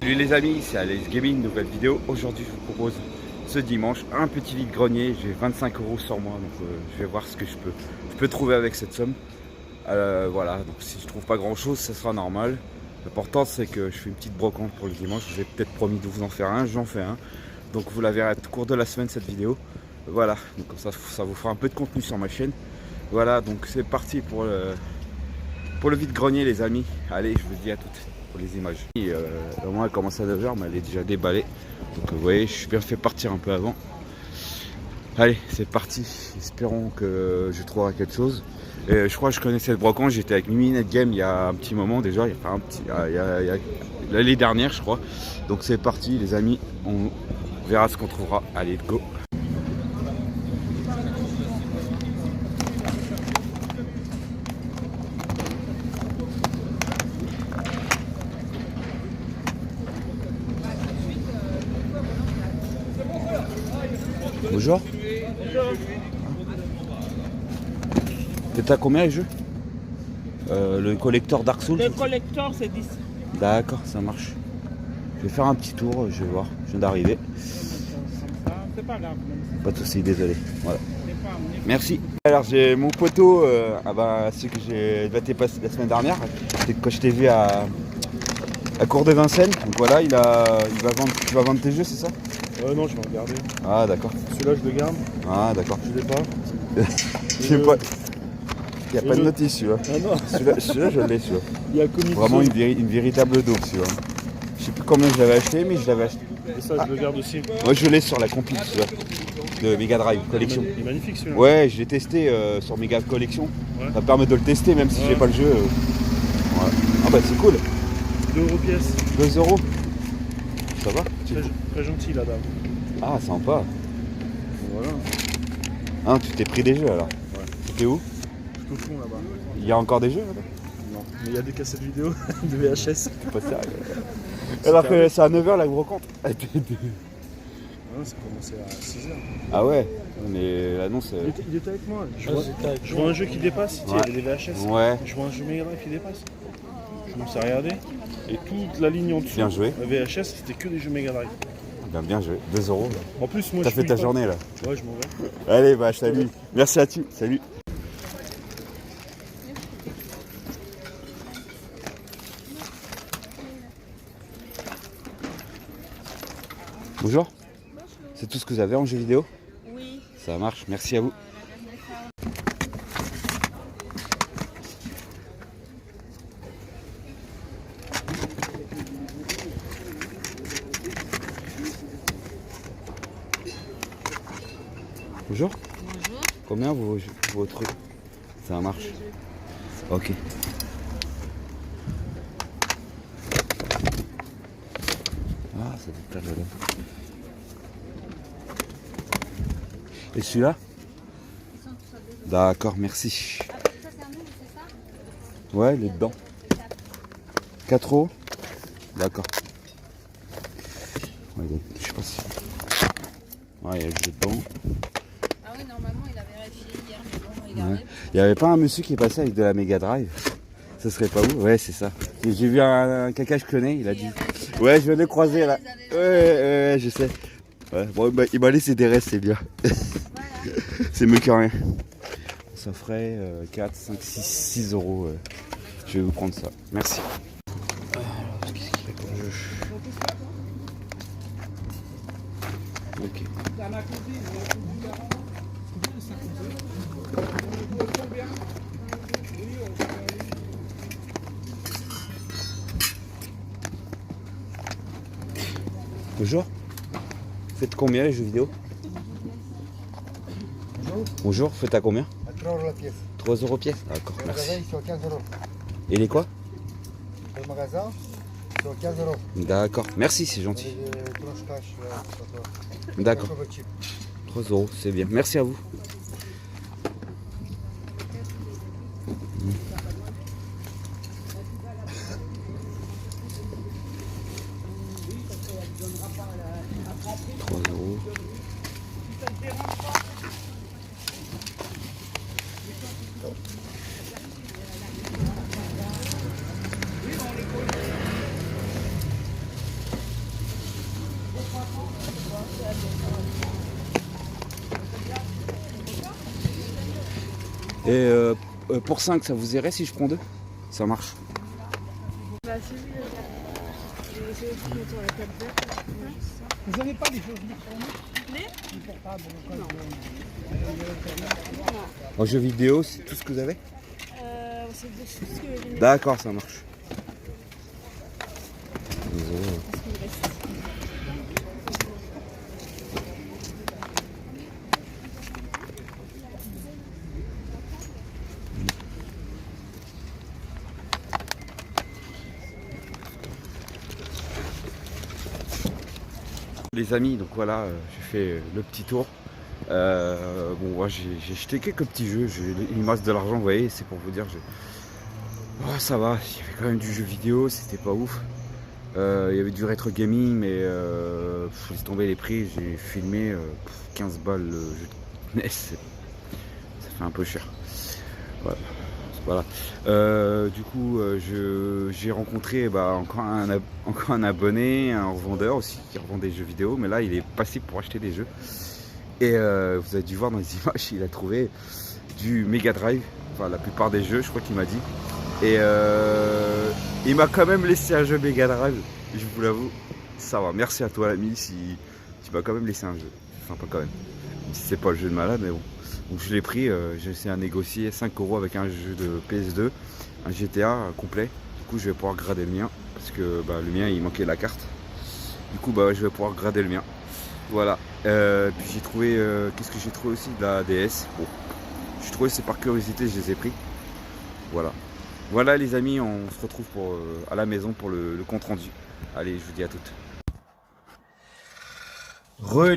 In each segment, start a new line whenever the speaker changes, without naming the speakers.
Salut les amis, c'est Alex Gaming, nouvelle vidéo. Aujourd'hui je vous propose ce dimanche un petit vide-grenier. J'ai 25 € sur moi, donc je vais voir ce que je peux trouver avec cette somme. Voilà, donc si je trouve pas grand chose, ça sera normal. L'important c'est que je fais une petite brocante pour le dimanche. Je vous ai peut-être promis de vous en faire un, j'en fais un. Donc vous la verrez au cours de la semaine cette vidéo. Voilà, donc comme ça vous fera un peu de contenu sur ma chaîne. Voilà, donc c'est parti pour le vide-grenier les amis. Allez, je vous dis à toutes pour les images. Au moins elle commence à 9 h, mais elle est déjà déballée. Donc vous voyez, je suis bien fait partir un peu avant. Allez, c'est parti. Espérons que je trouverai quelque chose. Je crois que je connais cette brocante. J'étais avec Mimi Net Game il y a un petit moment déjà. Il y a l'année dernière, je crois. Donc c'est parti les amis. On verra ce qu'on trouvera. Allez, go. Bonjour. T'es à combien les jeux le collector Dark Souls?
Le collector c'est 10.
D'accord, ça marche. Je vais faire un petit tour, je vais voir. Je viens d'arriver.
C'est pas grave.
Pas de soucis, désolé. Voilà. Merci. Alors j'ai mon poteau, celui que j'ai passé la semaine dernière, quand je t'ai vu à Cour de Vincennes. Donc voilà, tu vas vendre tes jeux, c'est ça?
Non, je vais regarder.
Ah d'accord.
Celui-là, je le garde.
Ah d'accord.
Je l'ai pas.
Je sais pas. Il n'y a pas de notice celui-là.
Ah non.
Celui-là je l'ai celui-là.
Il y a Comic
Vraiment
Zone.
une véritable daube celui-là. Je sais plus combien je l'avais acheté, mais je l'avais acheté.
Et ça, je le garde aussi.
Moi je l'ai sur la compile celui-là. De Mega Drive Collection.
Il est magnifique celui-là.
Ouais, je l'ai testé sur Mega Collection.
Ouais.
Ça me permet de le tester même si
Ouais.
j'ai pas le jeu. Ouais. Ah bah c'est cool.
2 € pièce.
2 €. Ça va?
Très gentil la dame.
Ah sympa.
Voilà.
Ah, tu t'es pris des jeux alors?
Ouais.
C'était où?
Tout au fond là-bas.
Il y a encore des jeux là-bas?
Non. Mais il y a des cassettes vidéo de VHS.
C'est pas sérieux. Alors que c'est à 9 h la brocante.
Ah, ça commençait à 6 h.
Ah ouais, mais l'annonce.
Il était avec moi. Je vois un jeu qui dépasse. Il y avait des VHS.
Ouais.
Je vois un jeu Mega Drive qui dépasse. Je commence à regarder. Et toute la ligne en dessous,
Bien joué.
la VHS, c'était que des jeux Mega Drive.
Bien joué, 2 €. Là.
En plus, moi
T'as
je
fait
fouille
ta
pas.
journée là.
Ouais, je m'en vais.
Allez, bah salut. Merci à tu. Salut. Bonjour. C'est tout ce que vous avez en jeu vidéo?
Oui.
Ça marche, merci à vous. Bonjour.
Bonjour.
Combien vos trucs? Ça marche. Ok. Ah, ça fait plaisir. Et celui-là? D'accord, merci. Ouais, il est dedans. 4 €? D'accord. Ouais, je sais pas si. Ouais, il y a le jeu dedans.
Ah oui, normalement, il a vérifié hier, mais bon, regardez.
Ouais. Il n'y avait pas un monsieur qui est passé avec de la Mega Drive? Ça serait pas vous? Ouais, c'est ça. J'ai vu un caca que je connais, il a dit. Ouais, je viens de le croiser là. Ouais, je sais. Ouais, bon, bah, il m'a laissé des restes, c'est bien. C'est mieux que rien. Ça ferait 4, 5, 6 €. Je vais vous prendre ça. Merci. Qu'est-ce qu'il y a comme jeu? Ok. Bonjour. Faites combien les jeux vidéo?
Bonjour.
Bonjour, faites à combien?
À 3 € la pièce.
3 € pièce? D'accord,
Le
merci.
magasin, ils sont à 15 €.
Et les quoi?
Le magasin, ils sont à 15 €.
D'accord, merci, c'est gentil.
Les tranches cash,
D'accord, 3 €, c'est bien. Merci à vous. Et pour 5, ça vous irait si je prends 2? Ça marche.
Bah, si, oui, j'ai essayé de mettre sur la table verte.
Vous n'avez pas les choses électroniques? Les portables?
En jeu vidéo, c'est tout ce que vous avez?
C'est tout ce que j'ai mis.
D'accord, ça marche.
Parce qu'il reste.
Les amis, donc voilà, j'ai fait le petit tour. Bon, moi j'ai jeté quelques petits jeux, il me reste de l'argent, vous voyez, c'est pour vous dire. Oh, ça va, il y avait quand même du jeu vidéo, c'était pas ouf. Il y avait du rétro gaming, mais je laisse tomber les prix, j'ai filmé 15 balles le jeu de NES, ça fait un peu cher. Voilà. Du coup, j'ai rencontré encore un abonné, un revendeur aussi qui revend des jeux vidéo, mais là il est passé pour acheter des jeux. Et vous avez dû voir dans les images, il a trouvé du Mega Drive, enfin la plupart des jeux, je crois qu'il m'a dit. Et il m'a quand même laissé un jeu Mega Drive, je vous l'avoue. Ça va, merci à toi l'ami si tu m'as quand même laissé un jeu. C'est sympa quand même. Même si c'est pas le jeu de malade, mais bon. Donc je l'ai pris, j'ai essayé à négocier 5 € avec un jeu de PS2, un GTA complet. Du coup je vais pouvoir grader le mien, parce que le mien il manquait la carte. Du coup je vais pouvoir grader le mien. Voilà. Puis j'ai trouvé, qu'est-ce que j'ai trouvé aussi? De la DS. Bon, j'ai trouvé, c'est par curiosité, je les ai pris. Voilà. Voilà les amis, on se retrouve à la maison pour le compte rendu. Allez, je vous dis à toutes.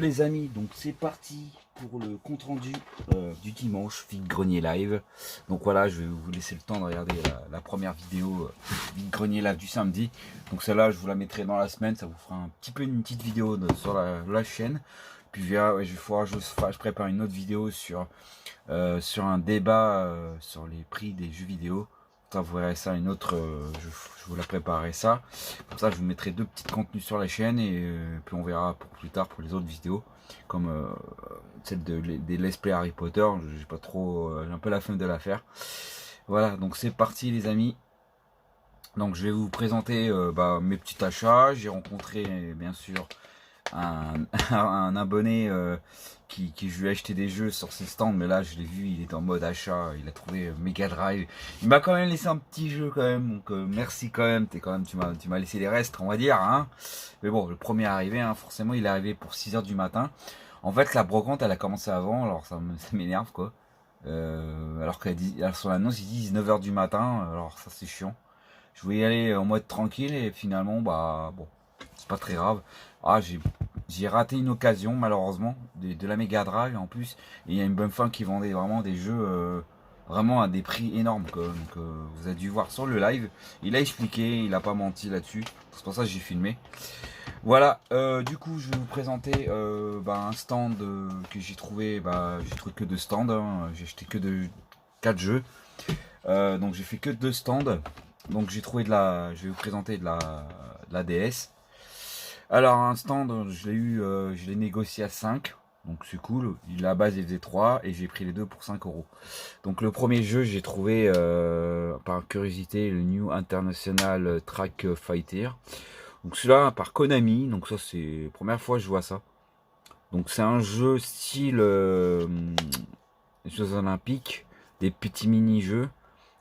Les amis, donc c'est parti pour le compte rendu du dimanche, vide grenier live. Donc voilà, je vais vous laisser le temps de regarder la première vidéo vide grenier live du samedi. Donc celle-là, je vous la mettrai dans la semaine, ça vous fera une petite vidéo sur la chaîne. Puis je prépare une autre vidéo sur un débat sur les prix des jeux vidéo. Vous verrez ça, je vous la préparerai ça. Comme ça, je vous mettrai 2 petits contenus sur la chaîne et puis on verra pour plus tard pour les autres vidéos, comme celle des let's play Harry Potter. J'ai pas trop, j'ai un peu la flemme de la faire. Voilà, donc c'est parti les amis. Donc je vais vous présenter mes petits achats. J'ai rencontré bien sûr un abonné qui je lui ai acheté des jeux sur ses stands, mais là je l'ai vu, il est en mode achat, il a trouvé Mega Drive. Il m'a quand même laissé un petit jeu quand même, donc merci quand même, tu m'as laissé les restes, on va dire, hein. Mais bon, le premier arrivé, hein, forcément il est arrivé pour 6 h du matin. En fait la brocante elle a commencé avant, alors ça m'énerve quoi. Alors sur l'annonce ils disent 9 h du matin, alors ça c'est chiant. Je voulais y aller en mode tranquille et finalement bon, c'est pas très grave. J'ai raté une occasion malheureusement de la Mega Drive en plus, et il y a une bonne fin qui vendait vraiment des jeux vraiment à des prix énormes quoi. Donc vous avez dû voir sur le live, il a expliqué, il a pas menti là-dessus, c'est pour ça que j'ai filmé. Voilà, du coup je vais vous présenter un stand que j'ai trouvé, j'ai trouvé que 2 stands, hein. J'ai acheté que 4 jeux, donc j'ai fait que 2 stands. Donc j'ai trouvé je vais vous présenter de la DS. Alors un stand, je l'ai négocié à 5, donc c'est cool. La base il faisait 3 et j'ai pris les 2 pour 5 €. Donc le premier jeu j'ai trouvé par curiosité le New International Track Fighter. Donc celui-là par Konami, donc ça c'est la première fois que je vois ça. Donc c'est un jeu style Jeux Olympiques, des petits mini-jeux,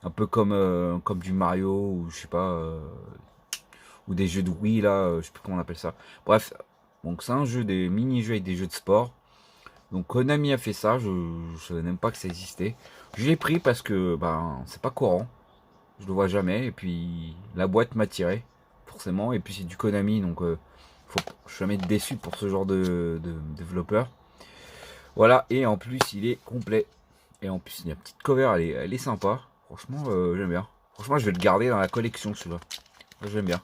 un peu comme du Mario ou je sais pas. Ou des jeux de Wii là, je sais plus comment on appelle ça. Bref, donc c'est un jeu, des mini-jeux avec des jeux de sport. Donc Konami a fait ça, je savais même pas que ça existait. Je l'ai pris parce que c'est pas courant, je le vois jamais. Et puis la boîte m'a tiré, forcément. Et puis c'est du Konami, donc faut jamais être déçu pour ce genre de développeur. Voilà, et en plus il est complet. Et en plus il y a une petite cover, elle est sympa. Franchement j'aime bien. Franchement je vais le garder dans la collection celui-là. J'aime bien.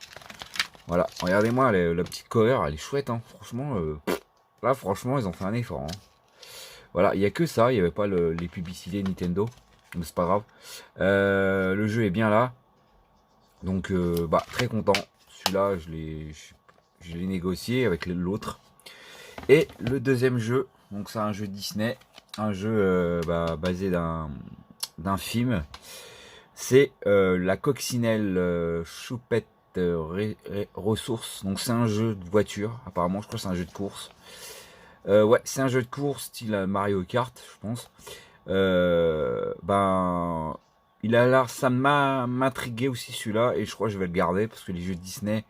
Voilà, regardez-moi, la petite cover, elle est chouette, hein. Franchement, là, franchement, ils ont fait un effort, hein. Voilà, il n'y a que ça, il n'y avait pas les publicités Nintendo, mais c'est pas grave. Le jeu est bien là, donc très content. Celui-là, je l'ai négocié avec l'autre. Et le deuxième jeu, donc c'est un jeu Disney, un jeu basé d'un film. C'est la coccinelle choupette ressources. Donc c'est un jeu de voiture, apparemment je crois que c'est un jeu de course. Ouais, c'est un jeu de course style Mario Kart, je pense. Ben, il a l'air, ça m'a m'intrigué aussi celui-là, et je crois que je vais le garder parce que les jeux Disney,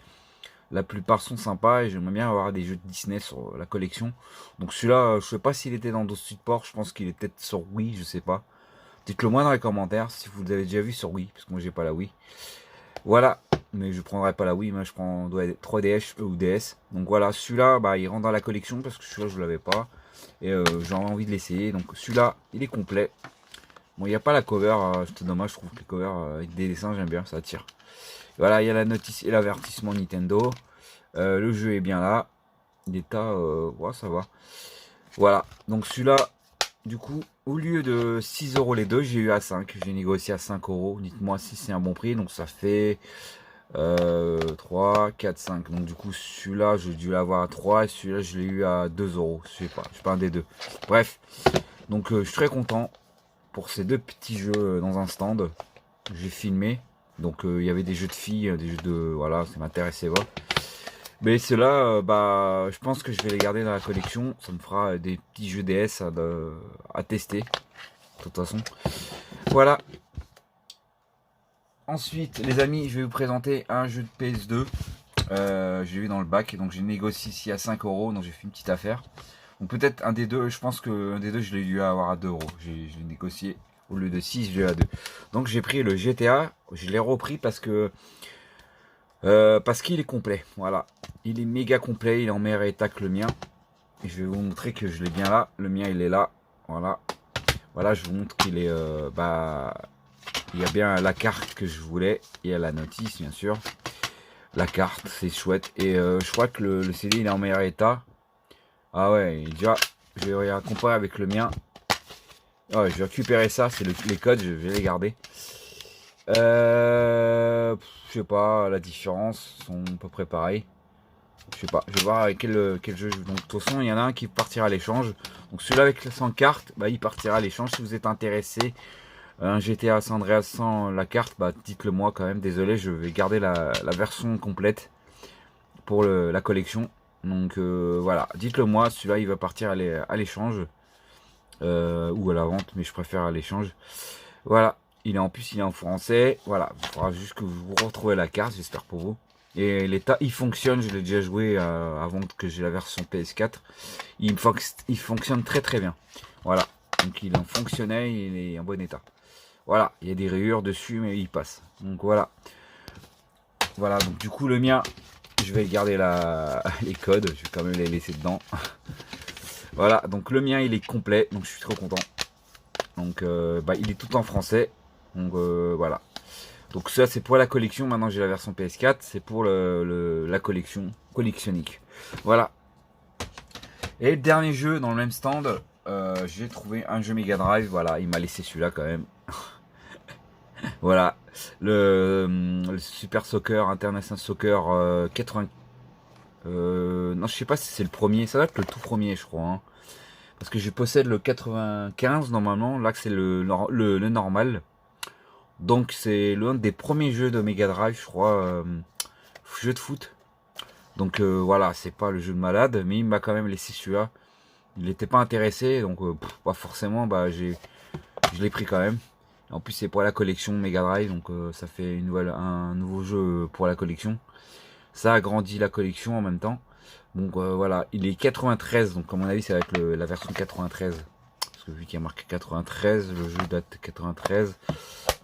la plupart sont sympas et j'aimerais bien avoir des jeux de Disney sur la collection. Donc celui-là, je sais pas s'il était dans d'autres supports, je pense qu'il est peut-être sur Wii, je sais pas. Dites-le moi dans les commentaires si vous l'avez déjà vu sur Wii, parce que moi j'ai pas la Wii. Voilà, mais je prendrai pas la Wii, moi je prends 3DS ou DS. Donc voilà, celui-là, bah, il rentre dans la collection parce que celui-là je l'avais pas. Et j'ai envie de l'essayer. Donc celui-là, il est complet. Bon, il n'y a pas la cover, c'est dommage, je trouve que les covers avec des dessins, j'aime bien, ça attire. Voilà, il y a la notice et l'avertissement Nintendo. Le jeu est bien là. L'état, ouais, ça va. Voilà, donc celui-là, du coup, au lieu de 6 € les deux, j'ai eu à 5. J'ai négocié à 5 €. Dites-moi si c'est un bon prix. Donc ça fait 3, 4, 5. Donc du coup, celui-là, j'ai dû l'avoir à 3. Et celui-là, je l'ai eu à 2 €. Je sais pas un des deux. Bref, donc je suis très content pour ces deux petits jeux dans un stand. J'ai filmé. Donc il y avait des jeux de filles, des jeux de... Voilà, ça m'intéressait pas. Mais ceux-là, bah, je pense que je vais les garder dans la collection. Ça me fera des petits jeux DS à tester. De toute façon. Voilà. Ensuite, les amis, je vais vous présenter un jeu de PS2. J'ai vu dans le bac. Donc j'ai négocié ici à 5 €. Donc j'ai fait une petite affaire. Donc peut-être un des deux, je pense qu'un des deux, je l'ai dû avoir à 2 €. Je l'ai négocié. Au lieu de 6, je l'ai eu à 2. Donc j'ai pris le GTA. Je l'ai repris parce qu'il est complet. Voilà. Il est méga complet. Il est en meilleur état que le mien. Et je vais vous montrer que je l'ai bien là. Le mien, il est là. Voilà. Voilà, je vous montre qu'il est... il y a bien la carte que je voulais. Il y a la notice, bien sûr. La carte, c'est chouette. Et je crois que le CD, il est en meilleur état. Ah ouais, déjà, je vais comparer avec le mien. Ouais, je vais récupérer ça. C'est les codes, je vais les garder. Je sais pas, la différence sont à peu près pareils. Je sais pas, je vais voir avec quel jeu je... Donc de toute façon, il y en a un qui partira à l'échange. Donc celui-là avec sans carte, bah, il partira à l'échange. Si vous êtes intéressé, un GTA San Andreas sans la carte, bah, dites-le moi quand même. Désolé, je vais garder la version complète pour la collection. Donc voilà, dites-le moi, celui-là il va partir à l'échange. Ou à la vente, mais je préfère à l'échange. Voilà. Il est en plus, il est en français. Voilà, il faudra juste que vous retrouvez la carte, j'espère pour vous. Et l'état, il fonctionne. Je l'ai déjà joué avant que j'ai la version PS4. Il fonctionne très très bien. Voilà, donc il en fonctionnait, il est en bon état. Voilà, il y a des rayures dessus, mais il passe. Donc voilà. Voilà, donc du coup le mien, je vais garder les codes. Je vais quand même les laisser dedans. Voilà, donc le mien il est complet, donc je suis trop content. Donc il est tout en français. Donc voilà. Donc ça c'est pour la collection. Maintenant j'ai la version PS4. C'est pour la collection collectionique. Voilà. Et le dernier jeu dans le même stand, j'ai trouvé un jeu Mega Drive. Voilà, il m'a laissé celui-là quand même. Voilà. Le Super Soccer, International Soccer 80. Non, je sais pas si c'est le premier. Ça doit être le tout premier, je crois. Hein. Parce que je possède le 95 normalement. Là, c'est le normal. Donc, c'est l'un des premiers jeux de Mega Drive, je crois. Jeu de foot. Donc, voilà, c'est pas le jeu de malade. Mais il m'a quand même laissé celui-là. Il n'était pas intéressé. Donc, pas forcément, je l'ai pris quand même. En plus, c'est pour la collection Mega Drive. Donc, ça fait un nouveau jeu pour la collection. Ça agrandit la collection en même temps. Donc voilà, il est 93. Donc à mon avis, ça va être la version 93. Parce que vu qu'il y a marqué 93, le jeu date de 93.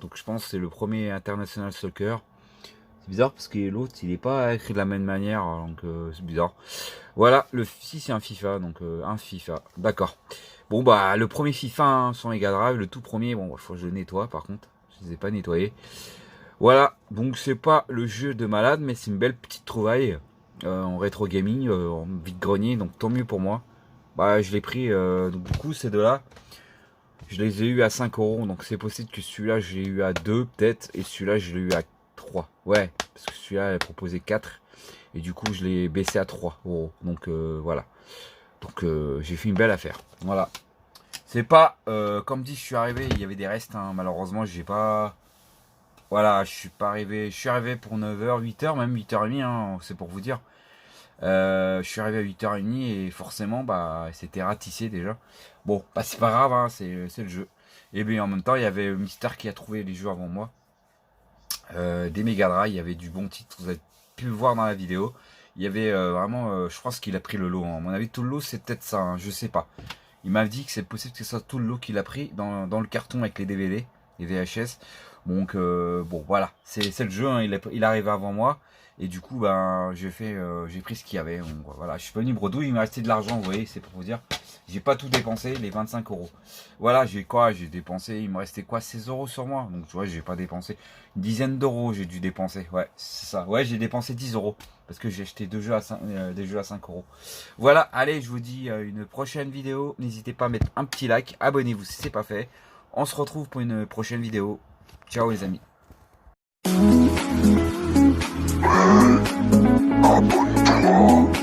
Donc je pense que c'est le premier International Soccer. C'est bizarre parce que l'autre, il n'est pas écrit de la même manière. Donc c'est bizarre. Voilà, si c'est un FIFA. Donc un FIFA. D'accord. Bon bah le premier FIFA hein, sans Mega Drive, le tout premier. Bon, il faut que je le nettoie par contre. Je ne les ai pas nettoyés. Voilà, donc c'est pas le jeu de malade, mais c'est une belle petite trouvaille en rétro gaming, en vide-grenier, donc tant mieux pour moi. Bah, je l'ai pris, donc du coup, ces deux-là, je les ai eu à 5 €, donc c'est possible que celui-là, je l'ai eu à 2 peut-être, et celui-là, je l'ai eu à 3. Ouais, parce que celui-là, il proposait 4, et du coup, je l'ai baissé à 3 €. Donc voilà, donc j'ai fait une belle affaire. Voilà, C'est pas, comme dit, je suis arrivé, il y avait des restes, hein, malheureusement, j'ai pas... Voilà, je suis arrivé pour 9h, 8h, même 8h30, hein, c'est pour vous dire. Je suis arrivé à 8h30 et forcément, bah, c'était ratissé déjà. Bon, bah, c'est pas grave, hein, c'est le jeu. Et bien en même temps, il y avait Mister qui a trouvé les jeux avant moi. Des Mega Drive, il y avait du bon titre, vous avez pu le voir dans la vidéo. Il y avait vraiment, je pense qu'il a pris le lot. Hein. À mon avis, tout le lot, c'est peut-être ça, hein, je sais pas. Il m'a dit que c'est possible que ce soit tout le lot qu'il a pris dans le carton avec les DVD, les VHS. Donc, bon, voilà, c'est le jeu, hein, il est arrivé avant moi. Et du coup, ben, j'ai pris ce qu'il y avait. Donc, voilà, je suis pas venu bredouille, il m'a resté de l'argent, vous voyez, c'est pour vous dire. J'ai pas tout dépensé, les 25 euros. Voilà, j'ai dépensé, il me restait quoi, 16 euros sur moi. Donc, tu vois, j'ai pas dépensé. Une dizaine d'euros, j'ai dû dépenser. Ouais, c'est ça. Ouais, j'ai dépensé 10 euros. Parce que j'ai acheté des jeux à 5 euros. Voilà, allez, je vous dis une prochaine vidéo. N'hésitez pas à mettre un petit like. Abonnez-vous si c'est pas fait. On se retrouve pour une prochaine vidéo. Ciao les amis. Abonne-toi.